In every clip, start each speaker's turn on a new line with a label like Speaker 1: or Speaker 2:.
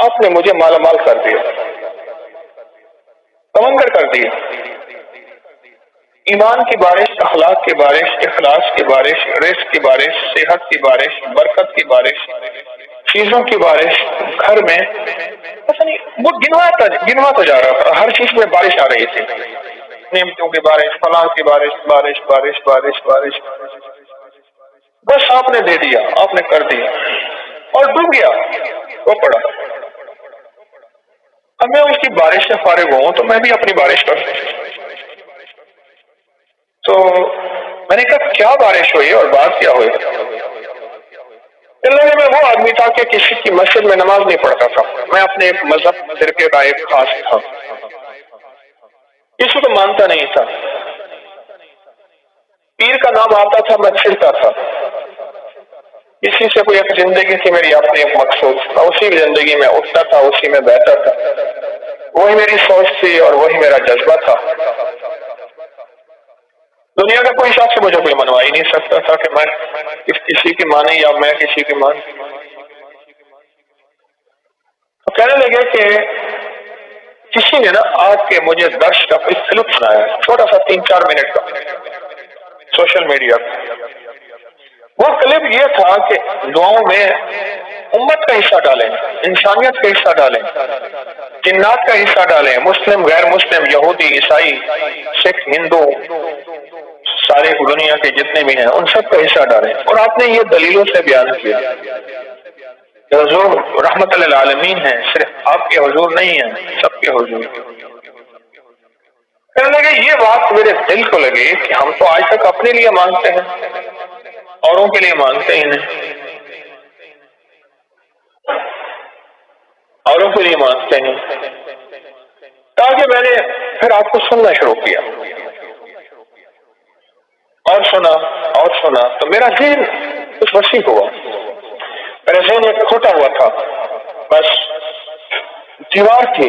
Speaker 1: آپ نے مجھے مالا مال کر دیا، سمندر کر دیا۔ ایمان کی بارش، اخلاق کی بارش، اخلاص کی بارش، رزق کی بارش، صحت کی بارش، برکت کی بارش، چیزوں کی بارش گھر میں پتہ نہیں وہ گنواتا جا رہا تھا، ہر چیز میں بارش آ رہی تھی، نعمتوں کی بارش، فلاں کی بارش، بارش بارش بارش بارش، بس آپ نے دے دیا، آپ نے کر دیا اور ڈوب گیا، وہ پڑا۔ اب میں اس کی بارش سے فارغ ہوں تو میں بھی اپنی بارش کروں۔ تو میں نے کہا کیا بارش ہوئی اور بات کیا ہوئی؟ اللہ میں وہ آدمی تھا کہ کسی کی مسجد میں نماز نہیں پڑھتا تھا، میں اپنے ایک مذہب فرقے کا ایک خاص تھا، کسی کو مانتا نہیں تھا، پیر کا نام آتا تھا میں چھڑتا تھا، اسی سے کوئی ایک زندگی تھی میری اپنی ایک مقصود تھا، اسی زندگی میں اٹھتا تھا، اسی میں بیٹھتا تھا، وہی میری سوچ تھی اور وہی میرا جذبہ تھا۔ دنیا کا کوئی شخص مجھے کوئی منوا ہی نہیں سکتا تھا کہ میں کسی کی مانے یا میں کسی کی مان۔ تو کہنے لگے کہ کسی نے نا آج کے مجھے درس کا کوئی کلپ سنایا، چھوٹا سا 3-4 منٹ کا، سوشل میڈیا پہ۔ وہ کلپ یہ تھا کہ دعاؤں میں امت کا حصہ ڈالیں، انسانیت کا حصہ ڈالیں، جنات کا حصہ ڈالیں، مسلم غیر مسلم، یہودی عیسائی سکھ ہندو سارے دنیا کے جتنے بھی ہیں ان سب کا حصہ ڈالیں۔ اور آپ نے یہ دلیلوں سے بیان کیا کہ حضور رحمت للعالمین ہیں، صرف آپ کے حضور نہیں ہیں، سب کے حضور۔ کہنے لگے یہ بات میرے دل کو لگی کہ ہم تو آج تک اپنے لیے مانگتے ہیں، اوروں کے لیے مانگتے ہی نہیں، اوروں کے لیے مانگتے ہیں۔ تاکہ میں نے پھر آپ کو سننا شروع کیا اور سنا تو میرا ذہن کچھ وسیع ہوا، میرا ذہن ایک کھوٹا ہوا تھا، بس دیوار تھی،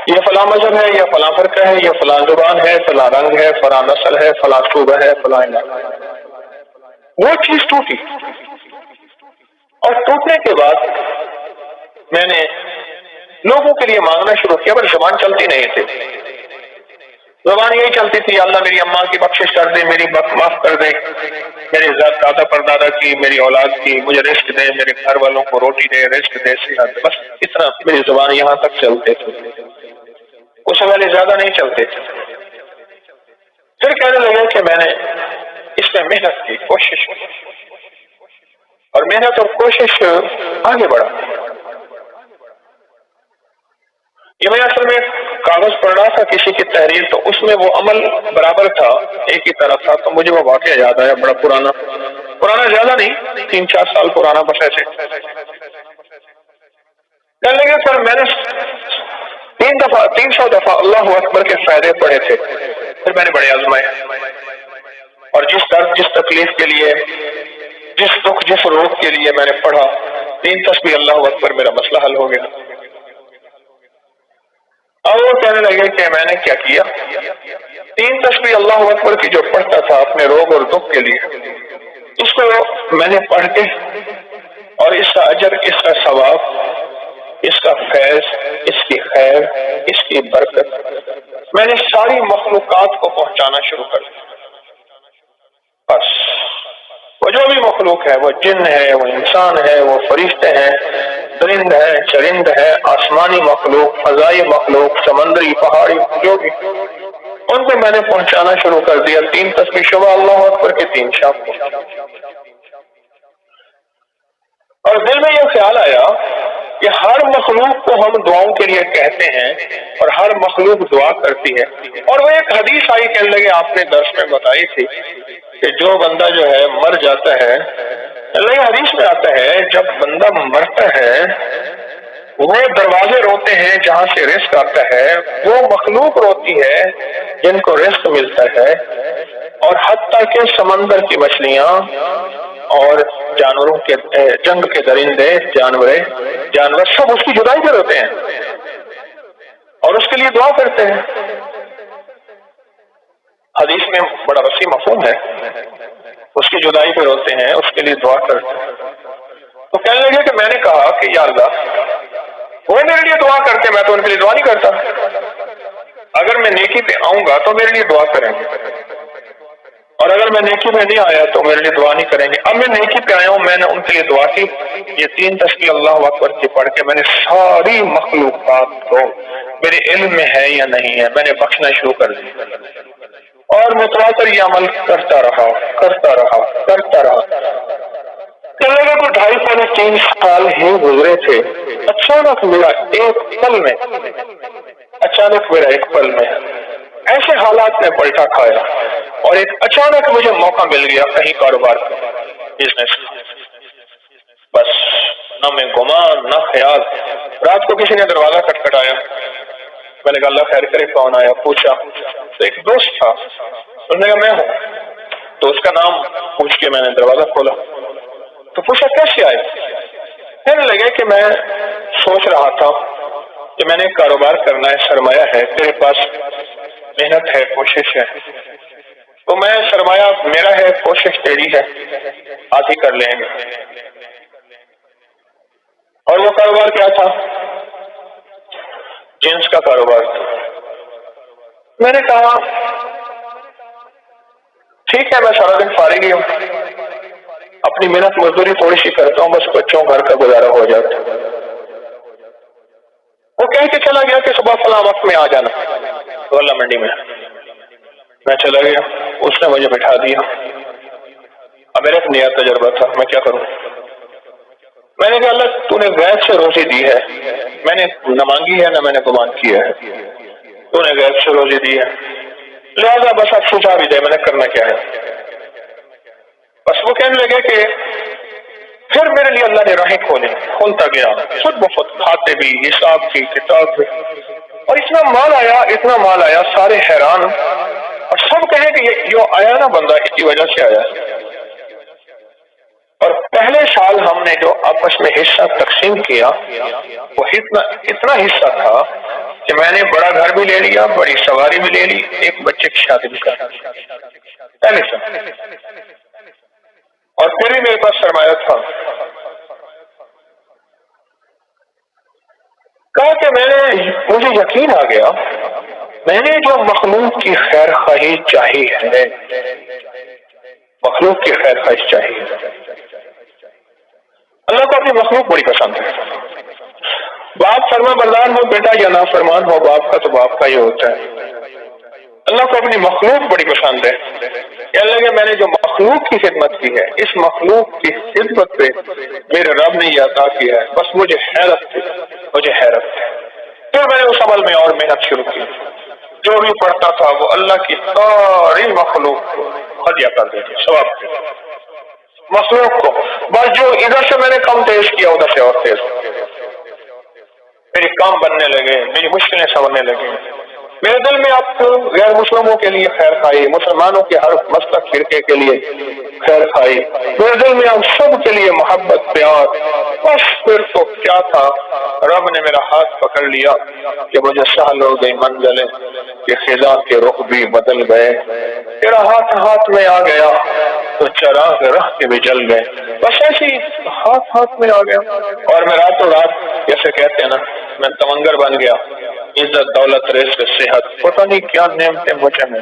Speaker 1: یہ فلاں مذہب ہے، یہ فلاں فرقہ ہے، یہ فلاں زبان ہے، فلاں رنگ ہے، فلاں نسل ہے، فلاں صوبہ ہے، فلاں علاقہ۔ وہ چیز ٹوٹی، اور ٹوٹنے کے بعد میں نے لوگوں کے لیے مانگنا شروع کیا، پر زبان چلتی نہیں تھی، زبان یہی چلتی تھی اللہ میری اماں کی بخشش کر دے، میری معاف کر دے، میرے دادا پردادا کی، میری اولاد کی، مجھے رزق دے، میرے گھر والوں کو روٹی دے، رزق دے، صحت، بس اتنا میری زبان یہاں تک چلتے تھے، اس سے پہلے زیادہ نہیں چلتے تھے۔ پھر کہنے لگا کہ میں نے اس میں محنت کی، کوشش کی، اور محنت اور کوشش آگے بڑھا۔ یہ میں اصل میں کاغذ پڑھ رہا تھا کسی کی تحریر، تو اس میں وہ عمل برابر تھا، ایک ہی طرف تھا، تو مجھے وہ واقعہ یاد آیا، بڑا پرانا زیادہ نہیں، 3-4 سال پرانا بس ایسے۔ کہنے لگے سر میں نے 300 دفعہ اللہ اکبر کے فائدے پڑھے تھے، پھر میں نے بڑے آزمائے، اور جس درد جس تکلیف کے لیے، جس دکھ جس روگ کے لیے میں نے پڑھا، 3 تسبیح اللہ اکبر، میرا مسئلہ حل ہو گیا۔ اور وہ کہنے لگے کہ میں نے کیا کیا، 3 تسبیح اللہ اکبر کی جو پڑھتا تھا اپنے روگ اور دکھ کے لیے، اس کو میں نے پڑھ کے، اور اس کا اجر، اس کا ثواب، اس کا فیض، اس کی خیر، اس کی برکت میں نے ساری مخلوقات کو پہنچانا شروع کر دیا۔ بس وہ جو بھی مخلوق ہے، وہ جن ہے، وہ انسان ہے، وہ فرشتے ہیں، درند ہے، چرند ہے، آسمانی مخلوق، فضائی مخلوق، سمندری، پہاڑی، جو بھی، ان کو میں نے پہنچانا شروع کر دیا۔ 3 تسبیح صبح اللہ اکبر کے 3 شام کو۔ اور دل میں یہ خیال آیا کہ ہر مخلوق کو ہم دعاؤں کے لیے کہتے ہیں اور ہر مخلوق دعا کرتی ہے، اور وہ ایک حدیث آئی، کہنے لگے آپ نے درس میں بتائی تھی کہ جو بندہ جو ہے مر جاتا ہے، اللہ حدیث میں آتا ہے جب بندہ مرتا ہے وہ دروازے روتے ہیں جہاں سے رزق آتا ہے، وہ مخلوق روتی ہے جن کو رزق ملتا ہے، اور حتیٰ کہ سمندر کی مچھلیاں اور جانوروں کے جنگ کے درندے، جانور سب اس کی جدائی پہ روتے ہیں اور اس کے لیے دعا کرتے ہیں۔ حدیث میں بڑا وسیع مفہوم ہے، اس کی جدائی پہ روتے ہیں، اس کے لیے دعا کرتے ہیں۔ تو کہنے لگے کہ میں نے کہا کہ یا اللہ وہ میرے لیے دعا کرتے، میں تو ان کے لیے دعا نہیں کرتا، اگر میں نیکی پہ آؤں گا تو میرے لیے دعا کریں گے، اور اگر میں نیکی میں نہیں آیا تو میرے لیے دعا نہیں کریں گے۔ اب میں نیکی پہ آیا ہوں، میں نے ان کے لیے دعا کی، یہ 3 تسبیح اللہ اکبر کی پڑھ کے میں نے ساری مخلوقات کو میرے علم میں ہے یا نہیں ہے میں نے بخشنا شروع کر دیا، اور متواتر یہ عمل کرتا رہا۔ چلے گا تو 2.5-3 سال ہی گزرے تھے، اچانک میرا ایک پل میں ایسے حالات میں پلٹا کھایا، اور ایک اچانک مجھے موقع مل گیا کہیں کاروبار کا، بزنس کا، بس نہ میں گمان نہ خیال۔ رات کو کسی نے دروازہ کھٹکھٹایا، میں نے کہا اللہ خیر کرے، کون آیا؟ پوچھا تو ایک دوست تھا، انہوں نے کہا میں ہوں، تو اس کا نام پوچھ کے میں نے دروازہ کھولا تو پوچھا کیسے آئے؟ کہنے لگے کہ میں سوچ رہا تھا کہ میں نے کاروبار کرنا ہے، سرمایہ ہے، تیرے پاس محنت ہے، کوشش ہے، تو میں سرمایہ میرا ہے، کوشش تیری ہے، آدھی کر لیں گے۔ اور وہ کاروبار کیا تھا؟ جنس کا کاروبار تھا۔ میں نے کہا ٹھیک ہے، میں سارا دن فارغ ہی ہوں، اپنی محنت مزدوری تھوڑی سی کرتا ہوں، بس بچوں گھر کا گزارا ہو جاتا ہے۔ وہ کہہ کے چلا گیا کہ صبح فلاں وقت میں آ جانا گولہ منڈی میں۔ میں چلا گیا، اس نے مجھے بٹھا دیا۔ اب میرا ایک نیا تجربہ تھا، میں کیا کروں؟ میں نے کہا اللہ تو نے غیب سے روزی دی ہے، میں نے نہ مانگی ہے نہ میں نے گمان کیا ہے، تو نے غیب سے روزی دی ہے، لہذا بس آپ سجھا بھی دے، میں نے کرنا کیا ہے؟ بس وہ کہنے لگے کہ پھر میرے لیے اللہ نے راہیں کھولتا گیا، خود بخود کھاتے بھی، حساب کی، کتاب بھی، اور اتنا مال آیا، سارے حیران، اور سب کہیں کہ یہ جو آیا نا بندہ اس کی وجہ سے آیا۔ اور پہلے سال ہم نے جو آپس میں حصہ تقسیم کیا وہ اتنا حصہ تھا کہ میں نے بڑا گھر بھی لے لیا، بڑی سواری بھی لے لی، ایک بچے کی شادی بھی کر پہلے سال، اور پھر بھی میرے پاس سرمایہ تھا۔ کہا کہ مجھے یقین آ گیا، میں نے جو مخلوق کی خیر خواہی چاہی ہے، مخلوق کی خیر خواہی چاہی ہے، اللہ کو اپنی مخلوق بڑی پسند ہے۔ باپ فرما بردار ہو بیٹا یا نافرمان ہو باپ کا تو باپ کا ہی ہوتا ہے۔ اللہ کو اپنی مخلوق بڑی پسند ہے کہ اللہ کہ میں نے جو مخلوق کی خدمت کی ہے، اس مخلوق کی خدمت پہ میرے رب نے یہ عطا کیا ہے، بس مجھے حیرت تھی۔ پھر میں نے اس عمل میں اور محنت شروع کی، جو بھی پڑھتا تھا وہ اللہ کی ساری مخلوق کو ہدیہ کر دیتے، ثواب کے مخلوق کو، بس جو ادھر سے میں نے کم تیز کیا ادھر سے اور تیز، میرے کام بننے لگے، میری مشکلیں سنورنے لگی، میرے دل میں اب غیر مسلموں کے لیے خیر خواہی، مسلمانوں کے ہر مسلک فرقے کے لیے خیر خواہی، میرے دل میں اب سب کے لیے محبت، پیار۔ بس پھر تو کیا تھا، رب نے میرا ہاتھ پکڑ لیا کہ مجھے سہل ہو گئی منزلیں کہ خزاں کے رخ بھی بدل گئے، تیرا ہاتھ میں آ گیا تو چراغ راہ کے بھی جل گئے، بس ایسی ہاتھ میں آ گیا، اور میں راتوں رات جیسے کہتے ہیں نا میں تمنگر بن گیا، عزت دولت رزق صحت، پتہ نہیں کیا نعمتیں مجھے میں